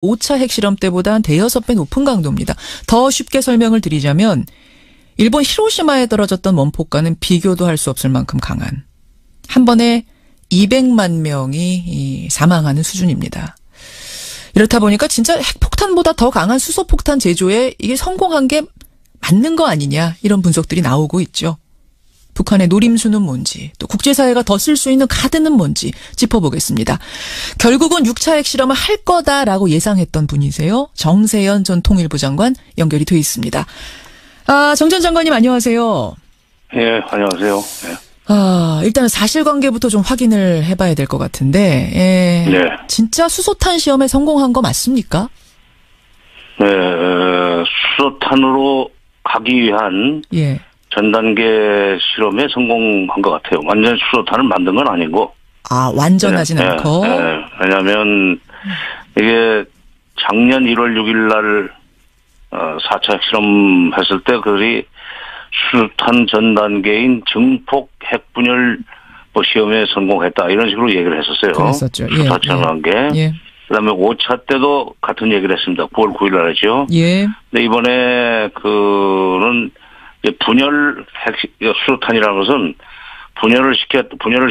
5차 핵실험 때보다 한 대여섯 배 높은 강도입니다. 더 쉽게 설명을 드리자면 일본 히로시마에 떨어졌던 원폭과는 비교도 할 수 없을 만큼 강한, 한 번에 200만 명이 사망하는 수준입니다. 이렇다 보니까 진짜 핵폭탄보다 더 강한 수소폭탄 제조에 이게 성공한 게 맞는 거 아니냐, 이런 분석들이 나오고 있죠. 북한의 노림수는 뭔지, 또 국제사회가 더 쓸 수 있는 카드는 뭔지 짚어보겠습니다. 결국은 6차 핵실험을 할 거다라고 예상했던 분이세요. 정세현 전 통일부 장관 연결이 돼 있습니다. 정 전 장관님 안녕하세요. 예, 안녕하세요. 예. 일단은 사실관계부터 좀 확인을 해봐야 될 것 같은데, 네. 진짜 수소탄 시험에 성공한 거 맞습니까? 네, 수소탄으로 가기 위한 전 단계 실험에 성공한 것 같아요. 완전 수소탄을 만든 건 아니고. 완전하진 않고. 왜냐하면 이게 작년 1월 6일 날 4차 핵실험 했을 때 그들이 수소탄 전 단계인 증폭 핵분열 시험에 성공했다, 이런 식으로 얘기를 했었어요. 그랬었죠. 수소탄 단계. 그다음에 5차 때도 같은 얘기를 했습니다. 9월 9일 날 했죠. 근데 이번에 그는 이제 분열 수소탄이라는 것은 분열을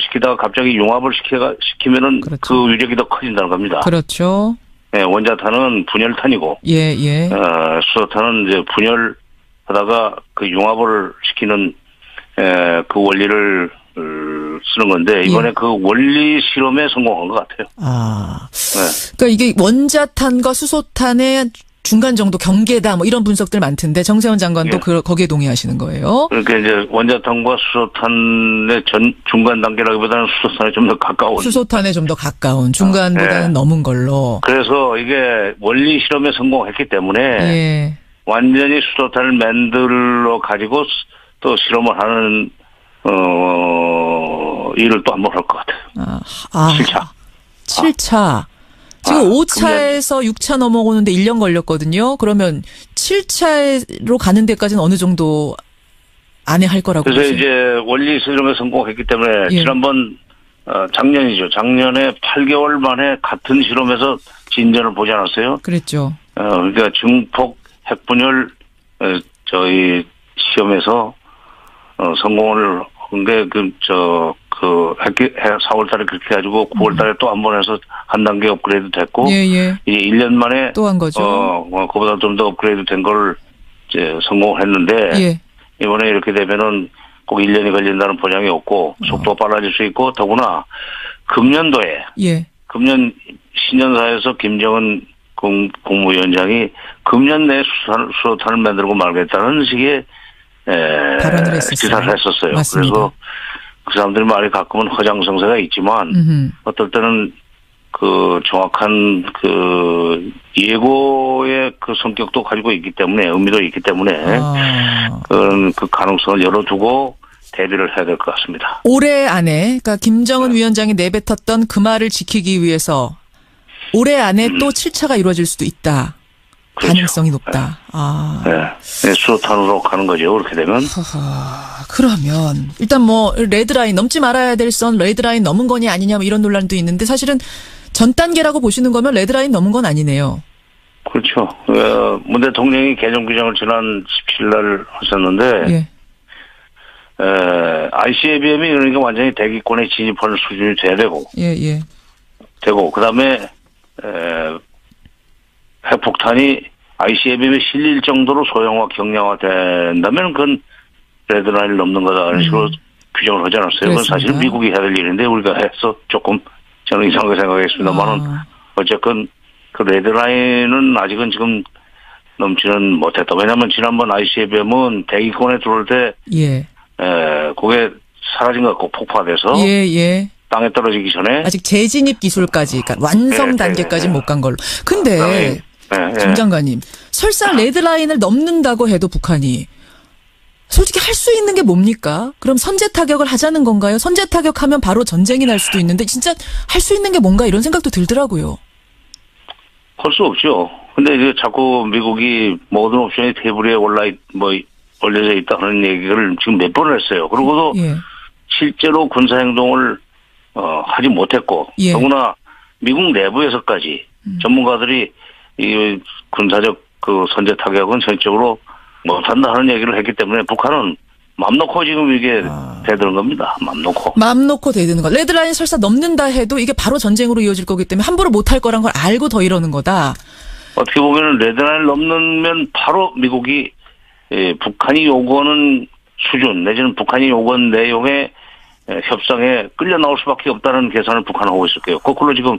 시키다가 갑자기 융합을 시키면은 그렇죠. 그 위력이 더 커진다는 겁니다. 그렇죠. 네, 원자탄은 분열탄이고, 수소탄은 이제 분열하다가 그 융합을 시키는 그 원리를 쓰는 건데, 이번에 그 원리 실험에 성공한 것 같아요. 그러니까 이게 원자탄과 수소탄의 중간 정도 경계다, 뭐 이런 분석들 많던데 정세현 장관도 거기에 동의하시는 거예요? 그러니까 이제 원자탄과 수소탄의 중간 단계라기보다는 수소탄에 좀 더 가까운. 수소탄에 좀 더 가까운, 중간보다는 넘은 걸로. 그래서 이게 원리 실험에 성공했기 때문에 완전히 수소탄을 만들어 가지고 또 실험을 하는 일을 또 한 번 할 것 같아요. 7차. 7차. 지금 5차에서 6차 넘어오는데 1년 걸렸거든요. 그러면 7차로 가는 데까지는 어느 정도 안에 할 거라고 그래서 보세요? 이제 원리 실험에 성공했기 때문에 지난번 작년이죠. 작년에 8개월 만에 같은 실험에서 진전을 보지 않았어요? 그랬죠. 그러니까 증폭 핵분열 저희 시험에서 성공을 한 게 4월 달에 그렇게 해가지고 9월 달에 또 한 번 해서 한 단계 업그레이드 됐고, 이제 1년 만에 또 한 거죠. 그보다 좀 더 업그레이드 된 걸 이제 성공을 했는데, 이번에 이렇게 되면은 꼭 1년이 걸린다는 보장이 없고, 속도가 빨라질 수 있고, 더구나 금년도에, 금년 신년사에서 김정은 국무위원장이 금년 내에 수소탄을 만들고 말겠다는 식의 발언을 했었어요. 기사를 했었어요. 맞습니다. 그래서 그 사람들이 말이 가끔은 허장성세가 있지만 어떨 때는 그 정확한 그 예고의 그 성격도 가지고 있기 때문에, 의미도 있기 때문에 그런 그 가능성을 열어두고 대비를 해야 될 것 같습니다. 올해 안에, 그러니까 김정은 위원장이 내뱉었던 그 말을 지키기 위해서 올해 안에 또 7차가 이루어질 수도 있다. 그렇죠. 가능성이 높다. 수소탄으로 가는 거죠. 그렇게 되면. 그러면 일단 뭐 레드라인, 넘지 말아야 될 선 레드라인 넘은 거냐 아니냐, 뭐 이런 논란도 있는데, 사실은 전 단계라고 보시는 거면 레드라인 넘은 건 아니네요. 그렇죠. 문 대통령이 개정 규정을 지난 17일 날 하셨는데, ICBM이 그러니까 완전히 대기권에 진입하는 수준이 돼야 되고, 되고, 그 다음에 핵폭탄이 ICBM에 실릴 정도로 소형화, 경량화 된다면 그건 레드라인을 넘는 거다, 이런 식으로 규정을 하지 않았어요. 그건 사실 미국이 해야 될 일인데 우리가 해서 조금 저는 이상하게 생각했습니다만은, 어쨌건 그 레드라인은 아직은 지금 넘지는 못했다. 왜냐하면 지난번 ICBM은 대기권에 들어올 때 그게 사라진 것 같고 폭파돼서 땅에 떨어지기 전에 아직 재진입 기술까지, 그러니까 완성 단계까지 못 간 걸로. 근데 정 장관님, 설사 레드라인을 넘는다고 해도 북한이 솔직히 할 수 있는 게 뭡니까? 그럼 선제 타격을 하자는 건가요? 선제 타격하면 바로 전쟁이 날 수도 있는데 진짜 할 수 있는 게 뭔가, 이런 생각도 들더라고요. 할 수 없죠. 근데 이제 자꾸 미국이 모든 옵션이 테이블에 올려져 있다는 얘기를 지금 몇 번을 했어요. 그리고도 실제로 군사행동을 하지 못했고, 더구나 미국 내부에서까지 전문가들이 이 군사적 그 선제 타격은 전적으로 못한다 하는 얘기를 했기 때문에 북한은 맘 놓고 지금 이게 대드는 겁니다. 맘 놓고. 맘 놓고 대드는 거. 레드라인 설사 넘는다 해도 이게 바로 전쟁으로 이어질 거기 때문에 함부로 못할 거란 걸 알고 더 이러는 거다. 어떻게 보면 레드라인을 넘으면 바로 미국이 북한이 요구하는 수준 내지는 북한이 요구한 내용의 협상에 끌려 나올 수밖에 없다는 계산을 북한하고 있을 거예요. 거꾸로 지금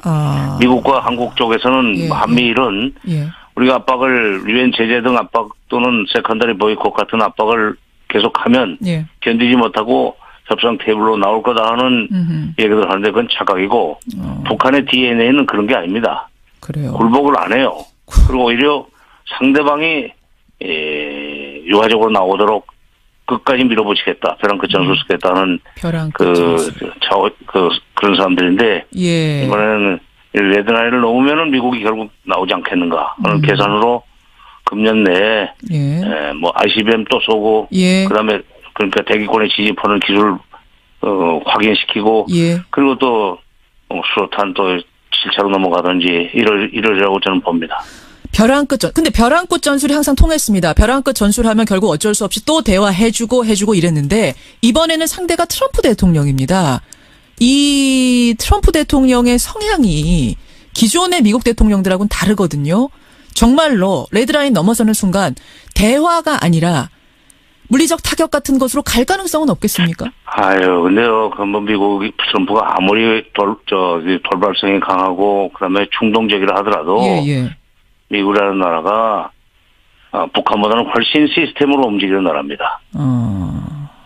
미국과 한국 쪽에서는 한미일은 우리가 압박을 유엔 제재 등 압박 또는 세컨더리 보이콧 같은 압박을 계속하면 견디지 못하고 협상 테이블로 나올 거다 하는 얘기를 하는데 그건 착각이고 북한의 DNA는 그런 게 아닙니다. 그래요. 굴복을 안 해요. 그리고 오히려 상대방이 유화적으로 나오도록 끝까지 밀어붙이겠다. 벼랑 끝 전술 쓰겠다는 그런 사람들인데 이번에는 레드라인을 넘으면은 미국이 결국 나오지 않겠는가 하는 계산으로 금년 내에 뭐 ICBM 또 쏘고 그다음에 그러니까 대기권에 진입하는 기술 확인시키고 그리고 또 수로탄 또 7차로 넘어가든지 이러리라고 저는 봅니다. 근데 벼랑끝 전술이 항상 통했습니다. 벼랑끝 전술하면 결국 어쩔 수 없이 또 대화해주고 이랬는데 이번에는 상대가 트럼프 대통령입니다. 이 트럼프 대통령의 성향이 기존의 미국 대통령들하고는 다르거든요. 정말로 레드라인 넘어서는 순간 대화가 아니라 물리적 타격 같은 것으로 갈 가능성은 없겠습니까? 근데요, 미국 트럼프가 아무리 돌발성이 강하고 그다음에 충동적이라 하더라도 미국이라는 나라가 북한보다는 훨씬 시스템으로 움직이는 나라입니다.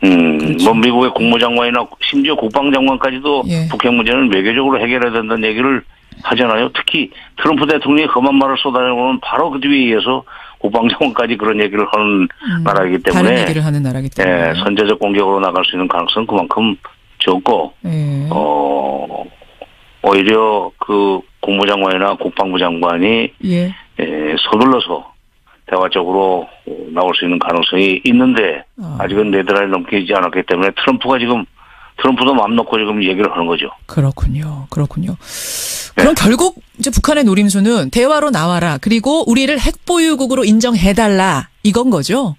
그렇죠. 뭐 미국의 국무장관이나 심지어 국방장관까지도 북핵 문제는 외교적으로 해결해야 된다는 얘기를 하잖아요. 특히 트럼프 대통령이 험한 말을 쏟아내고는 바로 그 뒤에 이어서 국방장관까지 그런 얘기를 하는 나라이기 때문에 다른 얘기를 하는 나라이기 때문에 선제적 공격으로 나갈 수 있는 가능성은 그만큼 적고 오히려 그 국무장관이나 국방부 장관이 서둘러서 대화적으로 나올 수 있는 가능성이 있는데 아직은 레드라인을 넘기지 않았기 때문에 트럼프도 마음 놓고 지금 얘기를 하는 거죠. 그렇군요. 그럼 결국 이제 북한의 노림수는 대화로 나와라. 그리고 우리를 핵보유국으로 인정해달라. 이건 거죠?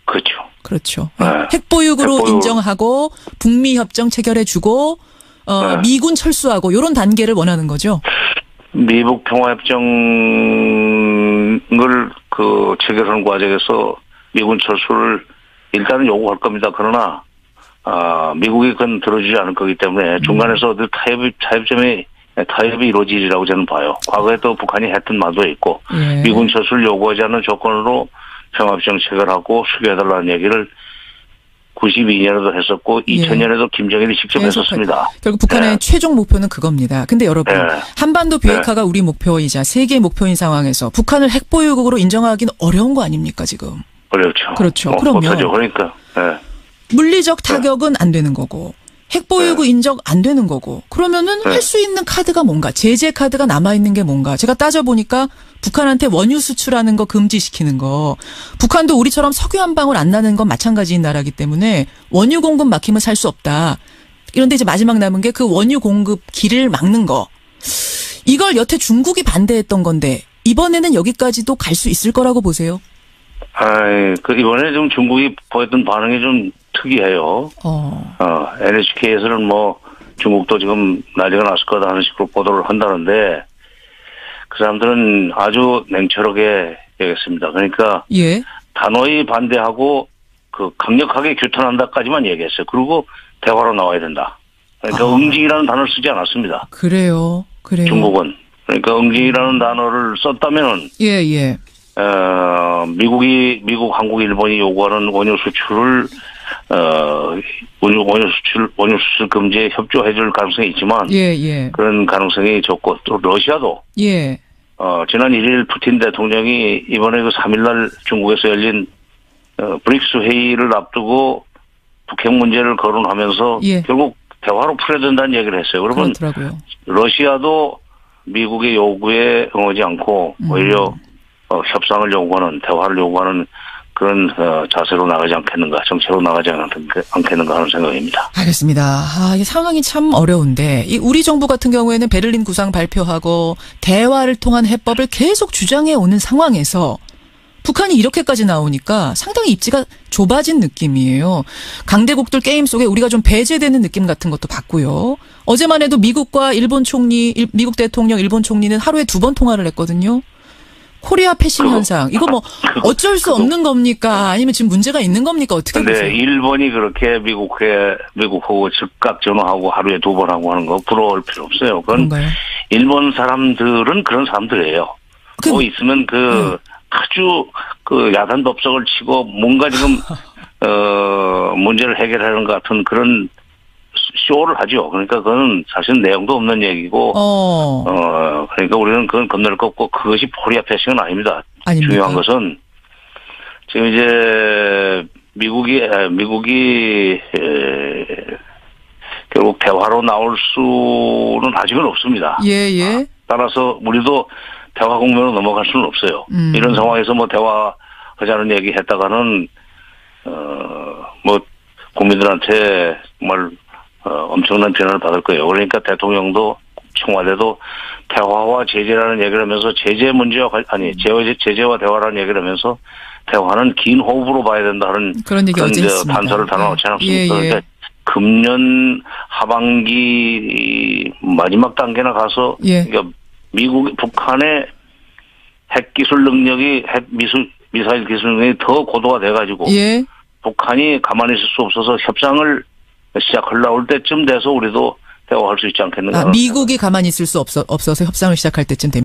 그렇죠. 핵보유국으로 인정하고 북미 협정 체결해주고 미군 철수하고 이런 단계를 원하는 거죠? 미북 평화협정을 체결하는 과정에서 미군 철수를 일단은 요구할 겁니다. 그러나 미국이 그건 들어주지 않을 거기 때문에 중간에서 타협이 이루어지리라고 저는 봐요. 과거에 또 북한이 했던 말도 있고 미군 철수를 요구하지 않는 조건으로 평화협정 체결하고 수교해달라는 얘기를 92년에도 했었고 2000년에도 김정일이 직접 했었습니다. 결국 북한의 최종 목표는 그겁니다. 근데 여러분 한반도 비핵화가 우리 목표이자 세계의 목표인 상황에서 북한을 핵보유국으로 인정하기는 어려운 거 아닙니까 지금? 어렵죠. 그렇죠. 그러면 못하죠. 그러니까 물리적 타격은 안 되는 거고 핵보유국 인정 안 되는 거고 그러면은 할 수 있는 카드가 뭔가 제재 카드가 남아있는 게 뭔가 제가 따져보니까 북한한테 원유 수출하는 거 금지시키는 거 북한도 우리처럼 석유 한 방울 안 나는 건 마찬가지인 나라기 때문에 원유 공급 막히면 살 수 없다. 그런데 이제 마지막 남은 게 그 원유 공급 길을 막는 거 이걸 여태 중국이 반대했던 건데 이번에는 여기까지도 갈 수 있을 거라고 보세요? 이번에 좀 중국이 보였던 반응이 좀 특이해요. NHK에서는 뭐 중국도 지금 난리가 났을 거다 하는 식으로 보도를 한다는데 그 사람들은 아주 냉철하게 얘기했습니다. 그러니까 단호히 반대하고 강력하게 규탄한다까지만 얘기했어요. 그리고 대화로 나와야 된다. 그러니까 응징이라는 단어를 쓰지 않았습니다. 그래요. 중국은. 그러니까 응징이라는 단어를 썼다면은 미국, 한국, 일본이 요구하는 원유 수출을 원유 수출 금지에 협조해 줄 가능성이 있지만 그런 가능성이 적고 또 러시아도 지난 1일 푸틴 대통령이 이번에 그 3일날 중국에서 열린 브릭스 회의를 앞두고 북핵 문제를 거론하면서 결국 대화로 풀어야 된다는 얘기를 했어요. 여러분 러시아도 미국의 요구에 응하지 않고 오히려 협상을 요구하는 대화를 요구하는 그런 자세로 나가지 않겠는가, 정책으로 나가지 않겠는가 하는 생각입니다. 알겠습니다. 이 상황이 참 어려운데 우리 정부 같은 경우에는 베를린 구상 발표하고 대화를 통한 해법을 계속 주장해 오는 상황에서 북한이 이렇게까지 나오니까 상당히 입지가 좁아진 느낌이에요. 강대국들 게임 속에 우리가 좀 배제되는 느낌 같은 것도 받고요. 어제만 해도 미국과 일본 총리, 미국 대통령, 일본 총리는 하루에 2번 통화를 했거든요. 코리아 패싱 현상. 이거 뭐 어쩔 수 없는 겁니까? 아니면 지금 문제가 있는 겁니까? 어떻게 보세요? 근데 일본이 그렇게 미국하고 즉각 전화하고 하루에 2번 하고 하는 거 부러워할 필요 없어요. 그건 그런가요? 일본 사람들은 그런 사람들이에요. 뭐 있으면 아주 야단법석을 치고 뭔가 지금 문제를 해결하는 것 같은 그런 쇼를 하죠. 그러니까 그건 사실 내용도 없는 얘기고, 그러니까 우리는 그건 건널 거 없고 그것이 코리아 패싱은 아닙니다. 아닙니까? 중요한 것은 지금 이제 미국이 결국 대화로 나올 수는 아직은 없습니다. 예. 따라서 우리도 대화 국면으로 넘어갈 수는 없어요. 이런 상황에서 뭐 대화하자는 얘기 했다가는 뭐 국민들한테 정말 엄청난 비난을 받을 거예요. 그러니까 대통령도 청와대도 대화와 제재라는 얘기를 하면서 제재와 대화라는 얘기를 하면서 대화는 긴 호흡으로 봐야 된다는 그런 얘기 어제 했습니다. 단서를 달아놓지 않았습니까? 그러니까 금년 하반기 마지막 단계나 가서 그러니까 북한의 핵 기술 능력이 미사일 기술 능력이 더 고도가 돼가지고 북한이 가만히 있을 수 없어서 협상을 시작하려올 때쯤 돼서 우리도 대화할 수 있지 않겠는가. 미국이 가만히 있을 수 없어서 협상을 시작할 때쯤 됩니다.